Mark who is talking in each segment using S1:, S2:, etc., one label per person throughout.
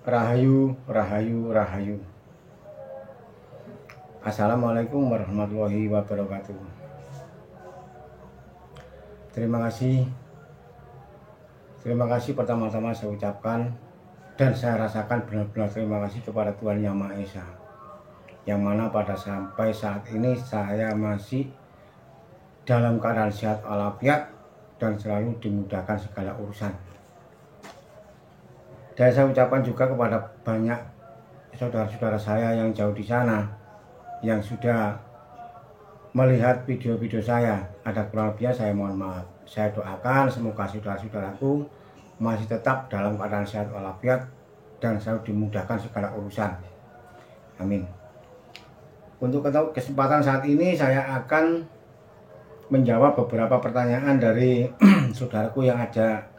S1: Rahayu, rahayu, rahayu. Assalamualaikum warahmatullahi wabarakatuh. Terima kasih pertama-tama saya ucapkan dan saya rasakan benar-benar terima kasih kepada Tuhan Yang Maha Esa, yang mana pada sampai saat ini saya masih dalam keadaan sehat walafiat dan selalu dimudahkan segala urusan. Dan saya ucapkan juga kepada banyak saudara-saudara saya yang jauh di sana, yang sudah melihat video-video saya. Ada kurang lebihnya saya mohon maaf. Saya doakan semoga saudara-saudaraku masih tetap dalam keadaan sehat walafiat dan selalu dimudahkan segala urusan. Amin. Untuk kesempatan saat ini saya akan menjawab beberapa pertanyaan dari saudaraku yang ada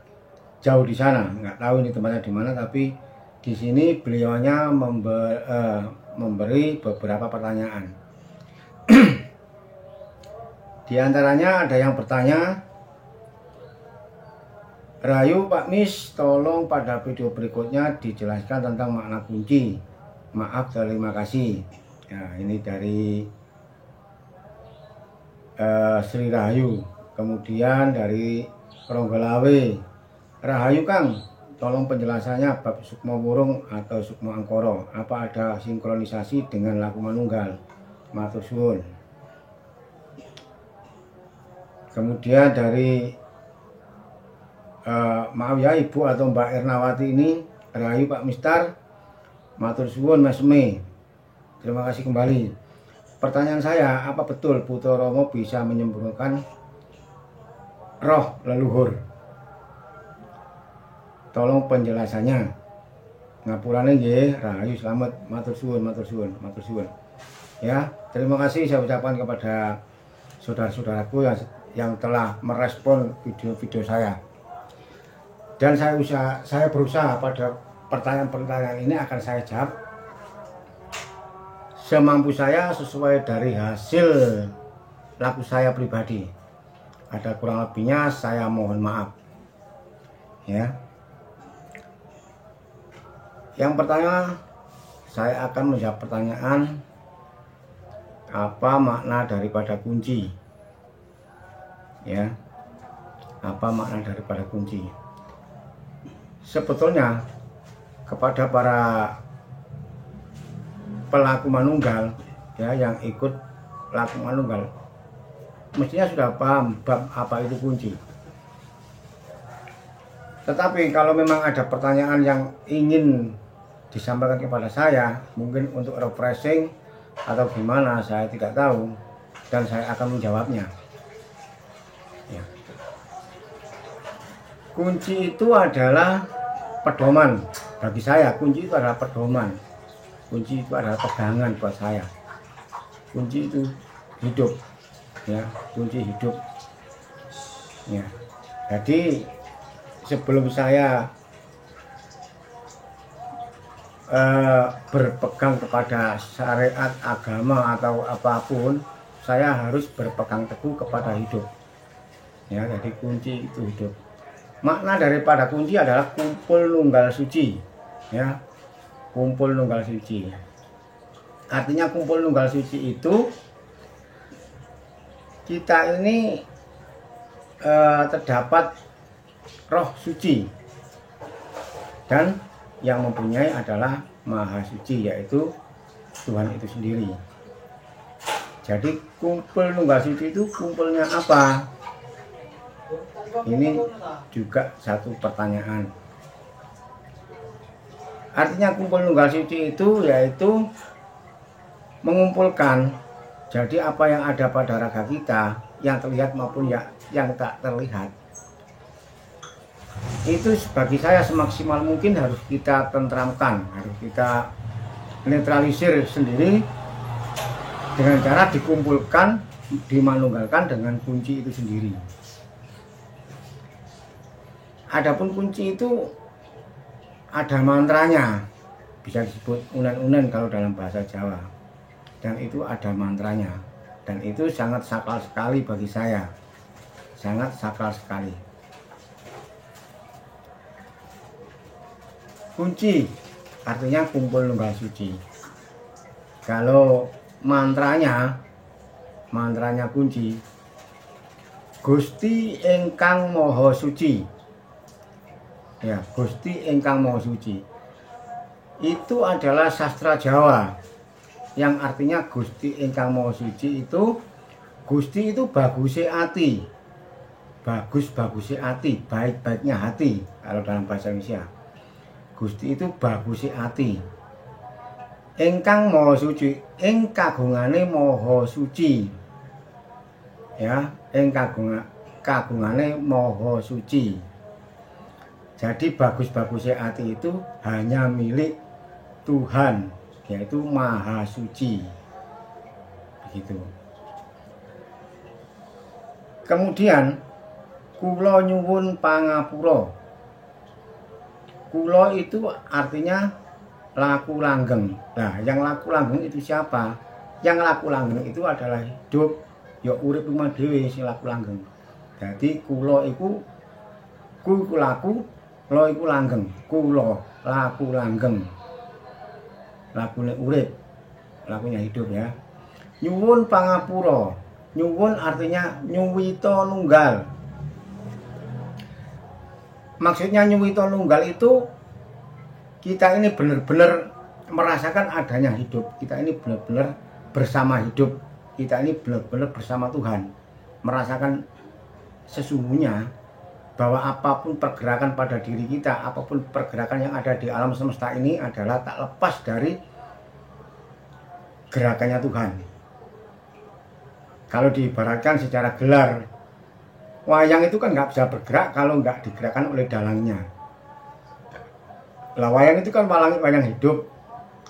S1: jauh di sana. Nggak tahu ini tempatnya di mana, tapi di sini beliaunya memberi beberapa pertanyaan. Di antaranya ada yang bertanya, Rahayu Pak Mis, tolong pada video berikutnya dijelaskan tentang makna kunci. Maaf, terima kasih. Nah, ini dari Sri Rahayu. Kemudian dari Ronggolawe, Rahayu Kang, tolong penjelasannya bab sukma wurung atau sukma angkara. Apa ada sinkronisasi dengan laku manunggal? Matur suwun. Kemudian dari maaf ya Ibu atau Mbak Ernawati ini, Rahayu Pak Mistar, matur suwun Mas Me. Terima kasih kembali. Pertanyaan saya, apa betul Putra Romo bisa menyembuhkan roh leluhur? Tolong penjelasannya. Ngapurane nggih, Rahayu selamat, matur suwun, matur suwun, matur suwun. Ya, terima kasih saya ucapkan kepada saudara-saudaraku yang telah merespon video-video saya. Dan saya berusaha pada pertanyaan-pertanyaan ini akan saya jawab semampu saya sesuai dari hasil laku saya pribadi. Ada kurang lebihnya saya mohon maaf. Ya. Yang pertama, saya akan menjawab pertanyaan apa makna daripada kunci. Ya. Apa makna daripada kunci? Sebetulnya kepada para pelaku manunggal ya yang ikut laku manunggal mestinya sudah paham bab apa itu kunci. Tetapi kalau memang ada pertanyaan yang ingin disampaikan kepada saya, mungkin untuk refreshing atau gimana, saya tidak tahu, dan saya akan menjawabnya. Ya. Kunci itu adalah pedoman bagi saya. Kunci itu adalah pedoman. Kunci itu adalah pegangan buat saya. Kunci itu hidup, ya, kunci hidup. Ya. Jadi sebelum saya berpegang kepada syariat agama atau apapun, saya harus berpegang teguh kepada hidup. Ya, jadi kunci itu hidup. Makna daripada kunci adalah kumpul nunggal suci. Ya, kumpul nunggal suci. Artinya kumpul nunggal suci itu kita ini terdapat roh suci, dan yang mempunyai adalah Maha Suci, yaitu Tuhan itu sendiri. Jadi kumpul nunggal suci itu kumpulnya apa? Ini juga satu pertanyaan. Artinya kumpul nunggal suci itu yaitu mengumpulkan. Jadi apa yang ada pada raga kita, yang terlihat maupun yang tak terlihat, itu bagi saya semaksimal mungkin harus kita tentramkan, harus kita netralisir sendiri dengan cara dikumpulkan, dimanunggalkan dengan kunci itu sendiri. Adapun kunci itu ada mantranya, bisa disebut unen-unen kalau dalam bahasa Jawa, dan itu ada mantranya, dan itu sangat sakral sekali bagi saya, sangat sakral sekali. Kunci artinya kumpul nunggal suci. Kalau mantranya kunci, Gusti ingkang Maha Suci. Ya, Gusti ingkang Maha Suci. Itu adalah sastra Jawa yang artinya Gusti ingkang Maha Suci itu, Gusti itu bagusnya hati. Bagusnya hati, baik-baiknya hati kalau dalam bahasa Indonesia. Gusti itu bagusnya hati. Ingkang Maha Suci, ing kagungane Maha Suci. Ya, ing kagungane Maha Suci. Jadi bagus-bagusnya hati itu hanya milik Tuhan, yaitu Maha Suci. Begitu. Kemudian kula nyuwun pangapura. Kula itu artinya laku langgeng. Nah, yang laku langgeng itu siapa? Yang laku langgeng itu adalah hidup, ya urip rumah dhewe sing laku langgeng. Jadi kula iku laku, lo iku langgeng. Kula laku langgeng. Lakune urip, lakunya hidup ya. Nyuwun pangapura. Nyuwun artinya nyuwita nunggal. Maksudnya nyuwita nunggal itu kita ini benar-benar merasakan adanya hidup. Kita ini benar-benar bersama hidup. Kita ini benar-benar bersama Tuhan. Merasakan sesungguhnya bahwa apapun pergerakan pada diri kita, apapun pergerakan yang ada di alam semesta ini adalah tak lepas dari gerakannya Tuhan. Kalau diibaratkan secara gelar, wayang itu kan nggak bisa bergerak kalau nggak digerakkan oleh dalangnya. Lah wayang itu kan wayang hidup,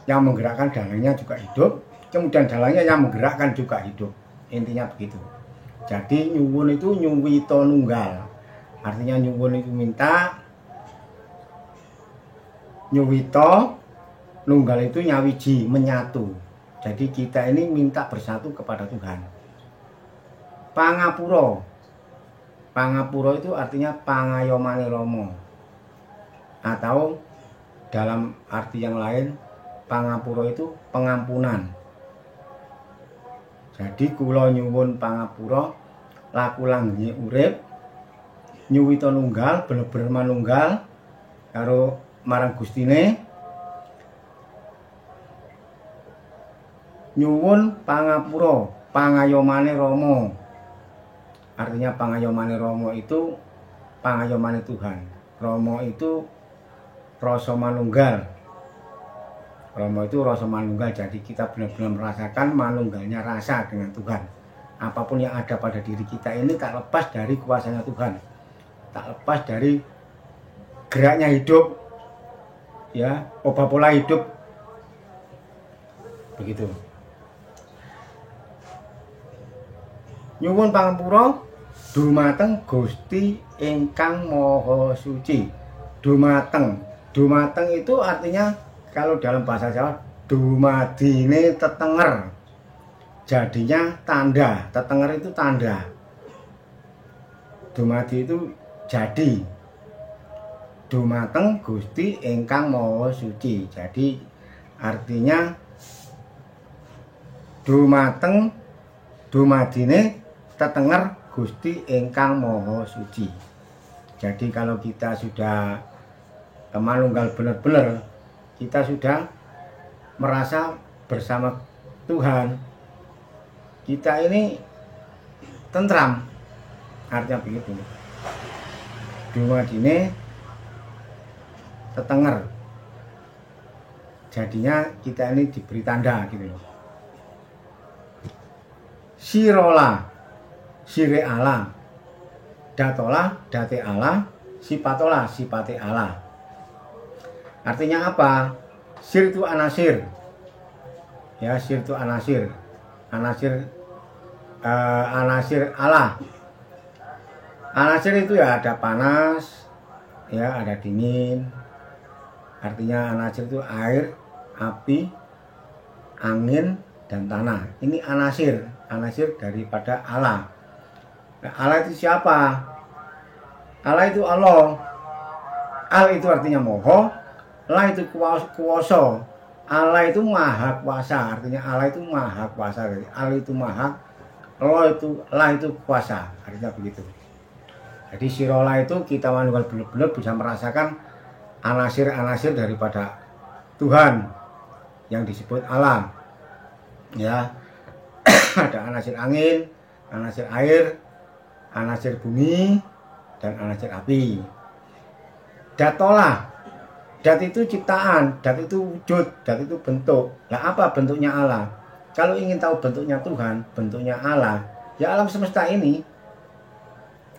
S1: yang menggerakkan dalangnya juga hidup, kemudian dalangnya yang menggerakkan juga hidup. Intinya begitu. Jadi nyuwun itu nyuwita nunggal. Artinya nyuwun itu minta, nyuwita nunggal itu nyawiji, menyatu. Jadi kita ini minta bersatu kepada Tuhan. Pangapura. Pangapura itu artinya pangayomane Rama. Atau dalam arti yang lain, pangapura itu pengampunan. Jadi kula nyuwun pangapura, laku langgenge urip, nyuwita nunggal, bener-bener manunggal karo marang Gustine. Nyuwun pangapura, pangayomane Rama. Artinya pangayomane Rama itu pangayomane Tuhan. Rama itu rasa manunggal. Rama itu rasa manunggal. Jadi kita benar-benar merasakan manunggalnya rasa dengan Tuhan. Apapun yang ada pada diri kita ini tak lepas dari kuasanya Tuhan. Tak lepas dari geraknya hidup. Ya, obah pola hidup. Begitu. Nyuwun pangapura dumateng Gusti ingkang Maha Suci. Dumateng itu artinya kalau dalam bahasa Jawa dumadine tetenger. Jadinya tanda, tetenger itu tanda. Dumadi itu jadi. Dumateng Gusti ingkang Maha Suci. Jadi artinya dumadine tetenger Gusti ingkang Maha Suci. Jadi kalau kita sudah manunggal benar-benar, kita sudah merasa bersama Tuhan, kita ini tentram. Artinya begitu. Dumadine tetenger. Jadinya kita ini diberi tanda gitu loh. Sirola, sire Allah, datola, date Allah, sipatola, sipate Allah. Artinya apa? Sir itu anasir. Ya, sir itu anasir. Anasir Allah. Anasir itu ya ada panas, ya ada dingin. Artinya anasir itu air, api, angin, dan tanah. Ini anasir daripada Allah. Nah, Allah itu siapa? Allah itu Allah. Al itu artinya moho, La itu kuwasa. Allah itu maha kuasa, artinya Allah itu maha kuasa. Allah itu maha, la itu kuasa, artinya begitu. Jadi sirola itu kita benar-benar bisa merasakan anasir-anasir daripada Tuhan yang disebut alam. Ya, ada anasir angin, anasir air, anasir bumi, dan anasir api. Datola, dat itu ciptaan, dat itu wujud, dat itu bentuk. Nah, apa bentuknya Allah? Kalau ingin tahu bentuknya Tuhan, bentuknya Allah, ya alam semesta ini.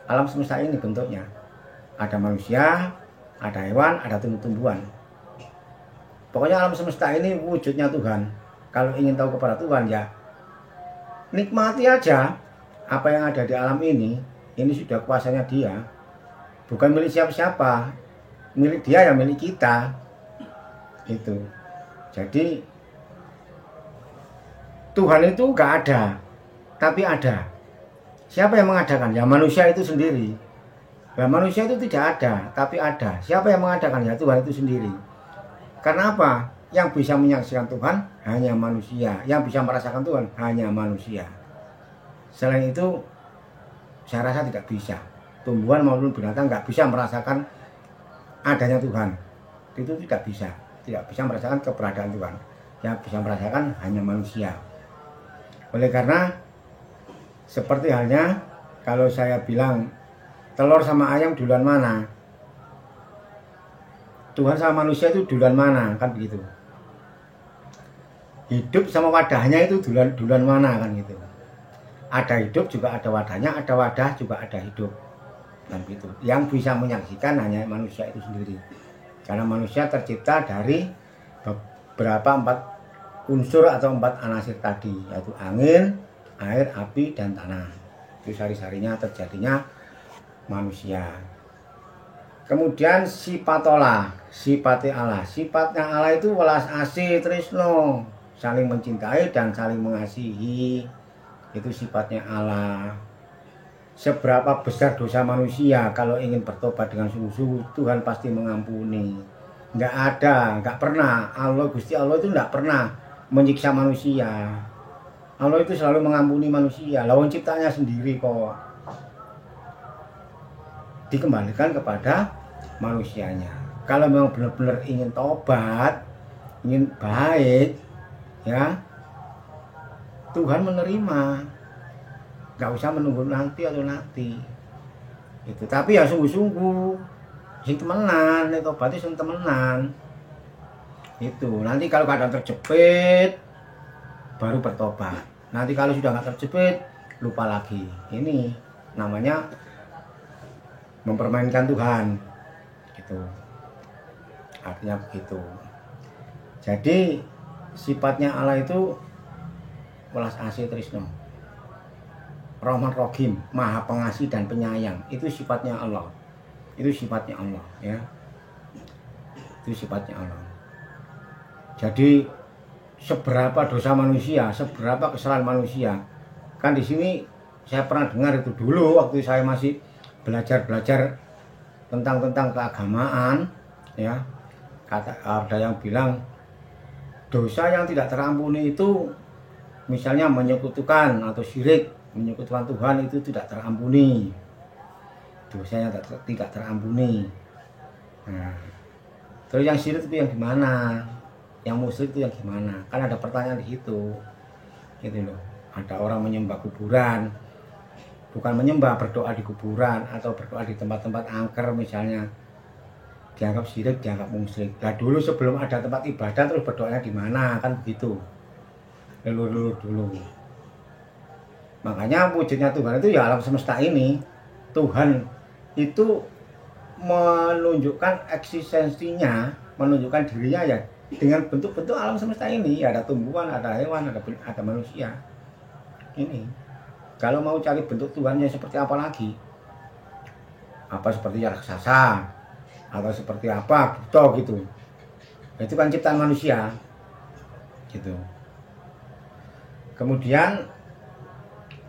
S1: Alam semesta ini bentuknya. Ada manusia, ada hewan, ada tumbuh-tumbuhan. Pokoknya alam semesta ini wujudnya Tuhan. Kalau ingin tahu kepada Tuhan, ya nikmati aja apa yang ada di alam ini. Ini sudah kuasanya Dia. Bukan milik siapa-siapa. Milik Dia ya milik kita. Itu. Jadi Tuhan itu nggak ada, tapi ada. Siapa yang mengadakan? Ya manusia itu sendiri. Ya manusia itu tidak ada, tapi ada. Siapa yang mengadakan? Ya Tuhan itu sendiri. Karena apa? Yang bisa menyaksikan Tuhan hanya manusia. Yang bisa merasakan Tuhan hanya manusia. Selain itu, saya rasa tidak bisa. Tumbuhan maupun binatang nggak bisa merasakan adanya Tuhan. Itu tidak bisa. Tidak bisa merasakan keberadaan Tuhan. Yang bisa merasakan hanya manusia. Oleh karena seperti halnya kalau saya bilang telur sama ayam duluan mana, Tuhan sama manusia itu duluan mana, kan begitu. Hidup sama wadahnya itu duluan mana, kan gitu. Ada hidup juga ada wadahnya, ada wadah juga ada hidup, kan begitu. Yang bisa menyaksikan hanya manusia itu sendiri. Karena manusia tercipta dari beberapa 4 unsur atau 4 anasir tadi, yaitu angin, air, api, dan tanah. Itu sari-sarinya terjadinya manusia. Kemudian sifatola, sifatnya Allah. Sifatnya Allah itu welas asih tresno, saling mencintai dan saling mengasihi. Itu sifatnya Allah. Seberapa besar dosa manusia, kalau ingin bertobat dengan sungguh-sungguh, Tuhan pasti mengampuni. Nggak ada, nggak pernah. Gusti Allah itu nggak pernah menyiksa manusia. Allah itu selalu mengampuni manusia. Lawan ciptanya sendiri kok. Dikembalikan kepada manusianya. Kalau memang benar-benar ingin tobat, ingin baik, ya Tuhan menerima. Gak usah menunggu nanti atau nanti. Itu. Tapi ya sungguh-sungguh, sing temenan, tobatnya sing temenan. Itu. Nanti kalau keadaan terjepit, baru bertobat. Nanti kalau sudah nggak terjepit, lupa lagi. Ini namanya mempermainkan Tuhan. Gitu. Artinya begitu. Jadi sifatnya Allah itu welas asih tresno, Rahman Rahim, Maha Pengasih dan Penyayang. Itu sifatnya Allah. Itu sifatnya Allah, ya. Itu sifatnya Allah. Jadi seberapa dosa manusia, seberapa kesalahan manusia. Kan di sini saya pernah dengar itu dulu waktu saya masih belajar tentang keagamaan, ya. Ada yang bilang dosa yang tidak terampuni itu misalnya menyekutukan atau syirik, menyekutukan Tuhan itu tidak terampuni. Dosa yang tidak terampuni. Nah, terus yang syirik itu yang gimana? Yang musyrik itu yang gimana? Kan ada pertanyaan di situ. Gitu loh. Ada orang menyembah kuburan. Bukan menyembah, berdoa di kuburan atau berdoa di tempat-tempat angker misalnya. Dianggap syirik, dianggap musyrik. Nah dulu sebelum ada tempat ibadah terus berdoanya di mana, kan begitu. Leluhur dulu. Makanya wujudnya Tuhan itu ya alam semesta ini. Tuhan itu menunjukkan eksistensinya, menunjukkan dirinya ya dengan bentuk-bentuk alam semesta ini. Ya, ada tumbuhan, ada hewan, ada manusia. Ini. Kalau mau cari bentuk Tuhannya seperti apa lagi? Apa seperti raksasa? Atau seperti apa? Buto gitu. Itu kan ciptaan manusia. Gitu. Kemudian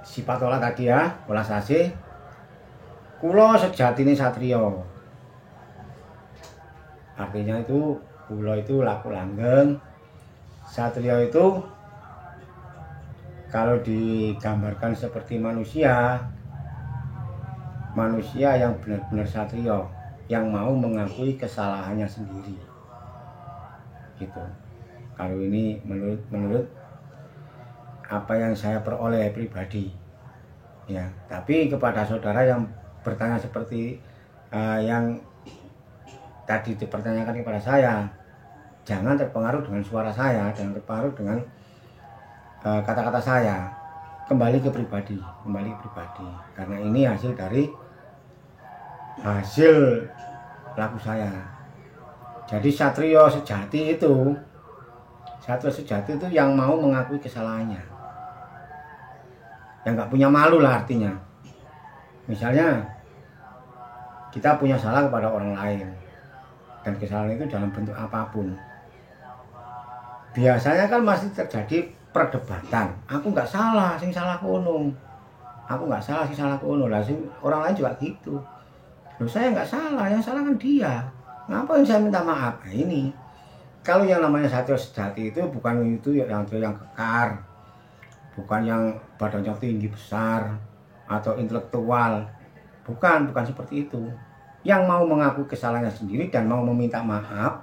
S1: sifat Allah tadi ya, welas asih. Kulo sejatine satrio. Artinya itu Kula itu laku langgeng. Satrio itu kalau digambarkan seperti manusia yang benar-benar satrio, yang mau mengakui kesalahannya sendiri. Gitu. Kalau ini menurut apa yang saya peroleh pribadi. Ya, tapi kepada saudara yang bertanya seperti yang tadi dipertanyakan kepada saya, jangan terpengaruh dengan suara saya, jangan terpengaruh dengan kata-kata saya. Kembali ke pribadi, karena ini hasil laku saya. Jadi satrio sejati itu yang mau mengakui kesalahannya, yang nggak punya malu lah artinya. Misalnya kita punya salah kepada orang lain, dan kesalahan itu dalam bentuk apapun, biasanya kan masih terjadi perdebatan. Aku nggak salah, sing salah kono. Aku nggak salah, sing salah kono. Lah orang lain juga gitu. Loh, saya nggak salah, yang salah kan dia. Ngapain saya minta maaf? Nah, ini kalau yang namanya satrio sejati itu bukan itu yang kekar, bukan yang badannya tinggi besar atau intelektual, bukan seperti itu. Yang mau mengaku kesalahannya sendiri dan mau meminta maaf,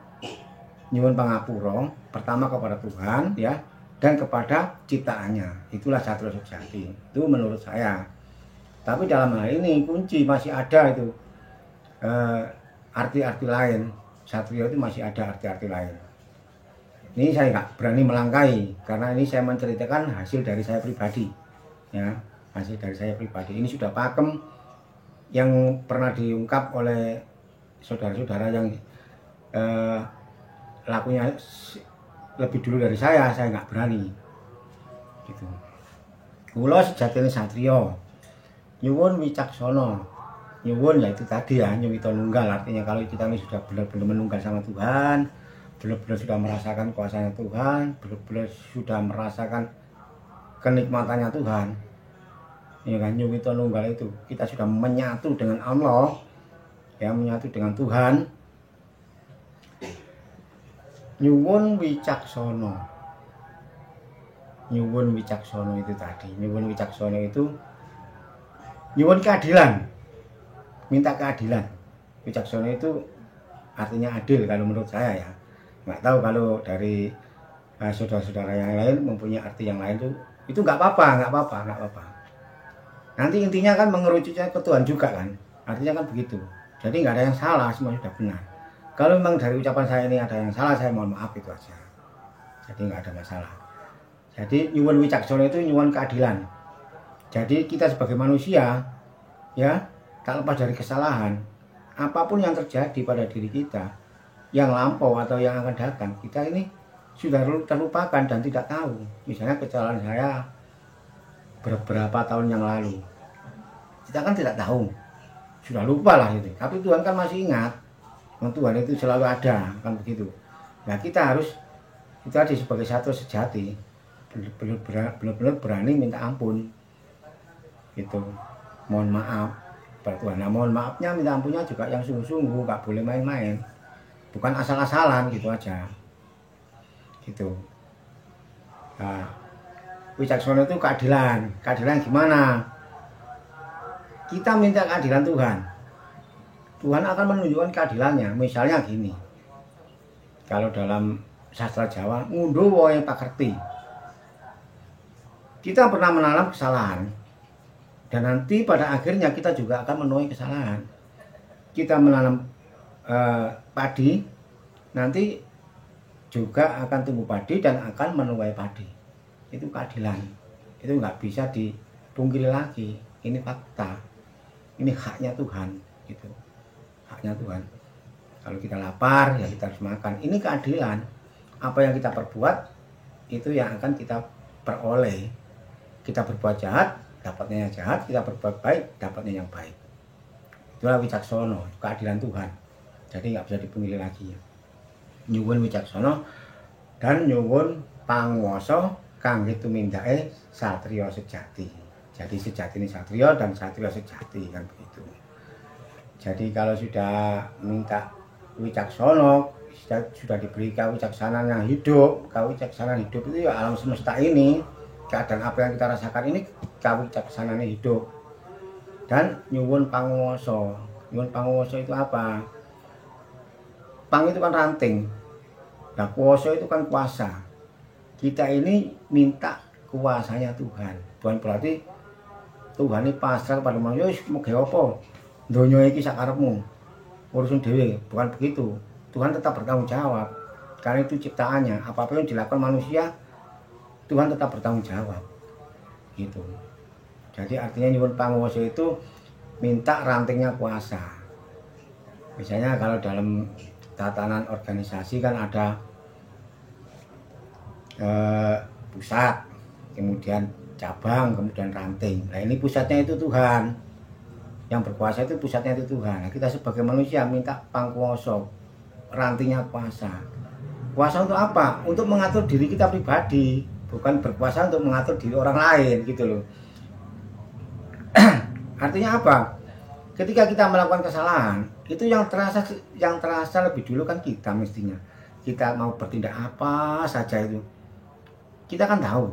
S1: nyuwun pangapura, pertama kepada Tuhan ya, dan kepada ciptaannya. Itulah satrio sejati. Itu menurut saya. Tapi dalam hal ini kunci masih ada itu arti-arti lain. Satrio itu masih ada arti-arti lain. Ini saya nggak berani melangkai karena ini saya menceritakan hasil dari saya pribadi. Ya, hasil dari saya pribadi. Ini sudah pakem yang pernah diungkap oleh saudara-saudara yang lakunya lebih dulu dari saya nggak berani gitu. Kula sejatine satrio, nyuwun wicaksana. Nyuwun ya itu tadi ya, nyuwita nunggal, artinya kalau kita ini sudah benar-benar menunggal sama Tuhan, benar-benar sudah merasakan kuasanya Tuhan, benar-benar sudah merasakan kenikmatannya Tuhan, ya kan, nyuwita nunggal itu kita sudah menyatu dengan Allah, ya, menyatu dengan Tuhan. Nyuwun wicaksana. Nyuwun wicaksana itu tadi. Nyuwun wicaksana itu nyuwun keadilan. Minta keadilan. Wicaksana itu artinya adil kalau menurut saya ya. Nggak tahu kalau dari saudara-saudara yang lain mempunyai arti yang lain itu nggak apa-apa. Nanti intinya kan mengerucutnya ke Tuhan juga kan. Artinya kan begitu. Jadi nggak ada yang salah, semua sudah benar. Kalau memang dari ucapan saya ini ada yang salah, saya mohon maaf, itu aja. Jadi nggak ada masalah. Jadi nyuwun wicaksana itu nyuwun keadilan. Jadi kita sebagai manusia, ya, tak lepas dari kesalahan, apapun yang terjadi pada diri kita, yang lampau atau yang akan datang, kita ini sudah terlupakan dan tidak tahu. Misalnya kesalahan saya beberapa tahun yang lalu, kita kan tidak tahu, sudah lupa lah itu. Tapi Tuhan kan masih ingat. Tuhan itu selalu ada, kan begitu. Nah, kita harus sebagai satrio sejati benar-benar berani minta ampun, gitu. Mohon maaf pada Tuhan. Nah, mohon maafnya, minta ampunnya juga yang sungguh-sungguh, nggak boleh main-main, bukan asal-asalan gitu aja, gitu. Nah, wicaksana itu keadilan. Keadilan gimana? Kita minta keadilan Tuhan. Tuhan akan menunjukkan keadilannya. Misalnya gini, kalau dalam sastra Jawa, ngunduh wae pakerti. Kita pernah menanam kesalahan, dan nanti pada akhirnya kita juga akan menuai kesalahan. Kita menanam padi, nanti juga akan tumbuh padi dan akan menuai padi. Itu keadilan. Itu nggak bisa dipungkiri lagi. Ini fakta. Ini haknya Tuhan, gitu. Haknya Tuhan. Kalau kita lapar ya kita harus makan. Ini keadilan. Apa yang kita perbuat itu yang akan kita peroleh. Kita berbuat jahat, dapatnya yang jahat. Kita berbuat baik, dapatnya yang baik. Itulah wicaksana, keadilan Tuhan. Jadi nggak bisa dipungkiri lagi. Nyuwun wicaksana dan nyuwun panguwasa kangge tumindake satrio sejati. Jadi sejati ini satrio dan satrio sejati, kan begitu. Jadi kalau sudah minta wicaksana sudah diberi kewicaksanaan yang hidup. Kewicaksanaan hidup itu ya alam semesta ini, keadaan apa yang kita rasakan ini kewicaksanaan hidup. Dan nyuwun panguwasa. Nyuwun panguwasa itu apa? Pang itu kan ranting. Nah, kuwasa itu kan kuasa. Kita ini minta kuasanya Tuhan. Bukan berarti Tuhan ini pasrah kepada manusia, wis mau gawe apa? Donya iki sak karepmu. Urusan dhewe, bukan begitu. Tuhan tetap bertanggung jawab. Karena itu ciptaannya, apapun yang dilakukan manusia, Tuhan tetap bertanggung jawab. Gitu. Jadi artinya nyuwun panguwasa itu minta rantingnya kuasa. Misalnya kalau dalam tatanan organisasi kan ada pusat, kemudian cabang, kemudian ranting. Nah ini pusatnya itu Tuhan. Yang berkuasa itu pusatnya itu Tuhan. Nah, kita sebagai manusia minta pangkuwasa, rantingnya kuasa. Kuasa untuk apa? Untuk mengatur diri kita pribadi, bukan berkuasa untuk mengatur diri orang lain gitu loh. Artinya apa? Ketika kita melakukan kesalahan, itu yang terasa lebih dulu kan kita mestinya. Kita mau bertindak apa saja itu, kita kan tahu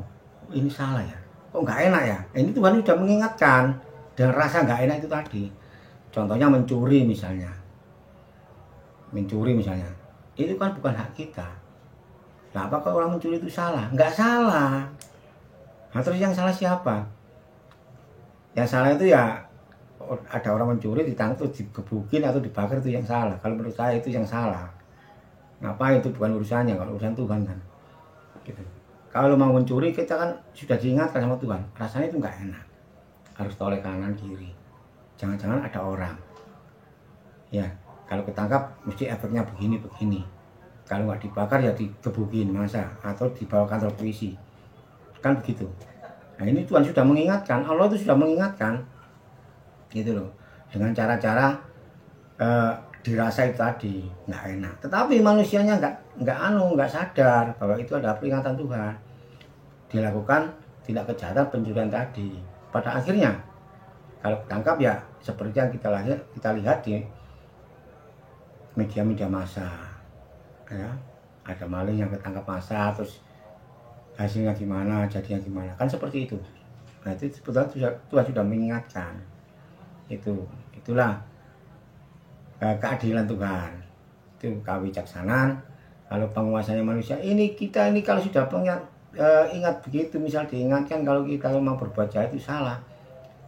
S1: ini salah ya, kok nggak enak ya. Ini Tuhan sudah mengingatkan, dan rasa nggak enak itu tadi. Contohnya mencuri misalnya, itu kan bukan hak kita. Nah, apakah orang mencuri itu salah? Nggak salah. Nah, terus yang salah siapa? Yang salah itu ya ada orang mencuri ditangkap, digebukin atau dibakar, itu yang salah. Kalau menurut saya itu yang salah. Ngapain, itu bukan urusannya, kalau urusan Tuhan kan. Gitu. Kalau mau mencuri kita kan sudah diingatkan sama Tuhan, rasanya itu nggak enak. Harus toleh kanan kiri. Jangan-jangan ada orang. Ya, kalau ketangkap mesti efeknya begini. Kalau nggak dibakar ya digebukin masa atau dibawa kantor polisi. Kan begitu. Nah ini Tuhan sudah mengingatkan, Allah itu sudah mengingatkan. Gitu loh. Dengan cara-cara dirasa itu tadi nggak enak. Tetapi manusianya nggak sadar bahwa itu ada peringatan Tuhan. Dilakukan tindak kejahatan pencurian tadi. Pada akhirnya kalau ketangkap ya seperti yang kita lihat di media massa, ya ada maling yang ketangkap massa, terus hasilnya gimana, jadinya gimana, kan seperti itu. Nah itu sebetulnya Tuhan sudah mengingatkan. Itulah keadilan Tuhan, itu kewicaksanaan. Kalau penguasanya manusia ini, kita ini kalau sudah ingat begitu, misal diingatkan kalau kita mau berbuat jahat itu salah,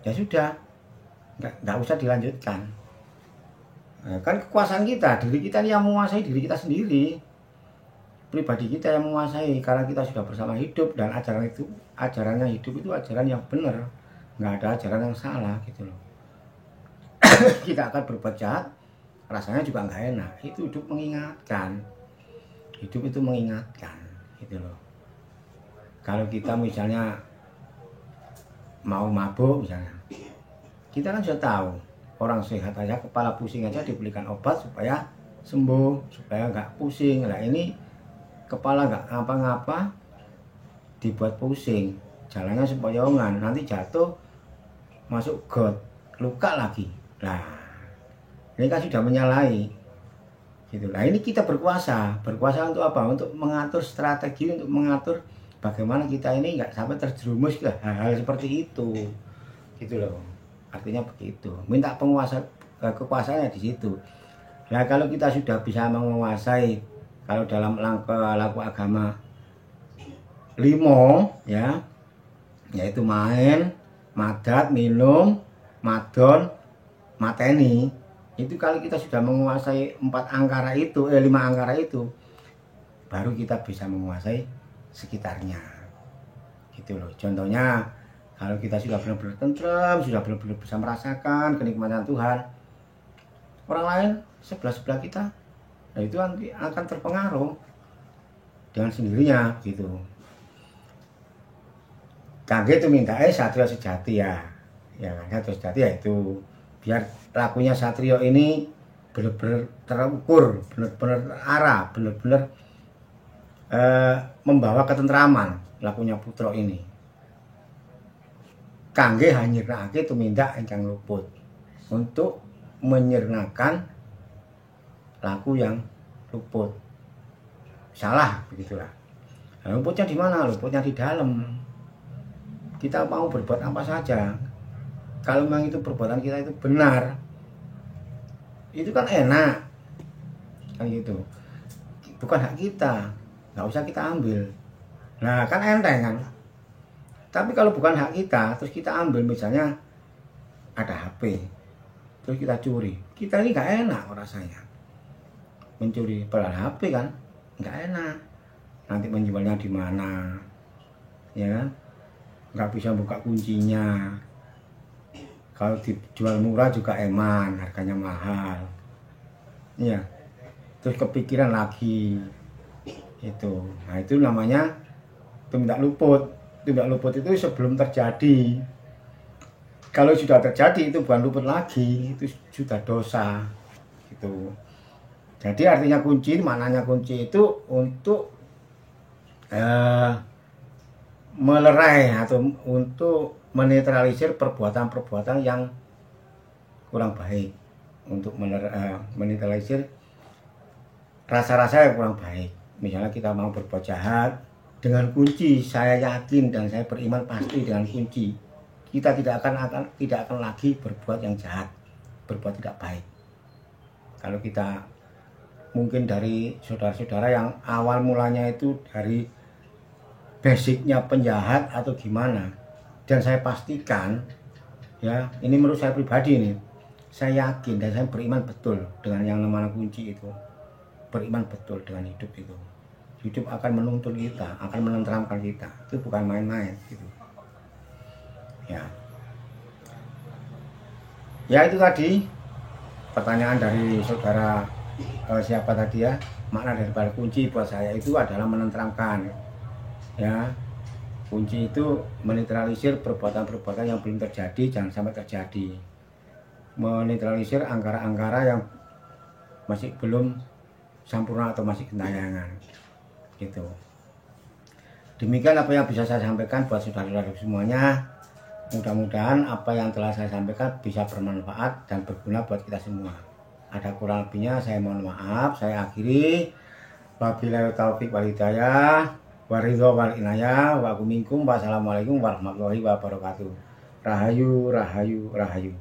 S1: ya sudah, nggak usah dilanjutkan. Kan kekuasaan kita, diri kita yang menguasai diri kita sendiri, pribadi kita yang menguasai, karena kita sudah bersama hidup, dan ajarannya hidup itu ajaran yang benar, nggak ada ajaran yang salah gitu loh. Kita akan berbuat jahat, rasanya juga nggak enak. Itu hidup mengingatkan, hidup itu mengingatkan gitu loh. Kalau kita misalnya mau mabuk misalnya, kita kan sudah tahu, orang sehat aja kepala pusing aja diberikan obat supaya sembuh, supaya nggak pusing. Nah ini kepala nggak ngapa-ngapa dibuat pusing, jalannya sempoyongan, nanti jatuh masuk got, luka lagi. Nah ini kan sudah menyalahi gitu. Nah ini kita berkuasa untuk apa? Untuk mengatur strategi, untuk mengatur bagaimana kita ini nggak sampai terjerumus ke hal-hal seperti itu gitu loh. Artinya begitu, minta kekuasaannya di situ. Nah kalau kita sudah bisa menguasai, kalau dalam laku agama 5 ya, yaitu main, madat, minum, madon, mateni, itu kalau kita sudah menguasai 5 angkara itu, baru kita bisa menguasai sekitarnya gitu loh. Contohnya kalau kita sudah benar-benar tentrem, sudah benar-benar bisa merasakan kenikmatan Tuhan, orang lain sebelah kita, nah itu akan terpengaruh dengan sendirinya gitu. Kaget itu minta satrio sejati ya kan, satrio sejati ya itu biar lakunya satrio ini benar-benar terukur, benar-benar arah, benar-benar membawa ketentraman lakunya putra ini. Kangge hanyirnake tumindak ingkang luput, untuk menyirnakan laku yang luput. salah, begitulah. Nah, luputnya di mana? Luputnya di dalam. Kita mau berbuat apa saja, kalau memang itu perbuatan kita itu benar, itu kan enak, kan gitu. Bukan hak kita, nggak usah kita ambil. Nah kan enteng kan. Tapi kalau bukan hak kita, terus kita ambil, misalnya ada HP, terus kita curi, kita ini nggak enak rasanya mencuri padahal HP kan, nggak enak. Nanti menjualnya di mana, ya kan? Nggak bisa buka kuncinya. Kalau dijual murah juga eman, harganya mahal. Iya. Terus kepikiran lagi itu. Nah, itu namanya tindak luput. Tindak luput itu sebelum terjadi. Kalau sudah terjadi itu bukan luput lagi, itu sudah dosa. Gitu. Jadi artinya kunci, maknanya kunci itu untuk melerai atau untuk menetralisir perbuatan-perbuatan yang kurang baik, untuk menetralisir rasa-rasa yang kurang baik. Misalnya kita mau berbuat jahat, dengan kunci saya yakin dan saya beriman pasti dengan kunci kita tidak akan lagi berbuat yang jahat, berbuat tidak baik. Kalau kita mungkin dari saudara-saudara yang awal mulanya itu dari basicnya penjahat atau gimana, dan saya pastikan ya, ini menurut saya pribadi nih, saya yakin dan saya beriman betul dengan yang namanya kunci itu, beriman betul dengan hidup itu. Hidup akan menuntun kita, akan menenteramkan kita, itu bukan main-main gitu ya. Ya itu tadi pertanyaan dari saudara siapa tadi ya, makna daripada kunci buat saya itu adalah menenteramkan ya. Kunci itu menetralisir perbuatan-perbuatan yang belum terjadi, jangan sampai terjadi. Menetralisir angkara-angkara yang masih belum sempurna atau masih gentayangan gitu. Demikian apa yang bisa saya sampaikan buat saudara-saudara semuanya. Mudah-mudahan apa yang telah saya sampaikan bisa bermanfaat dan berguna buat kita semua. Ada kurang lebihnya saya mohon maaf. Saya akhiri. Wabillahi taufiq wal hidayah. Waridho wal inayah wa minkum. Wassalamualaikum warahmatullahi wabarakatuh. Rahayu, rahayu, rahayu.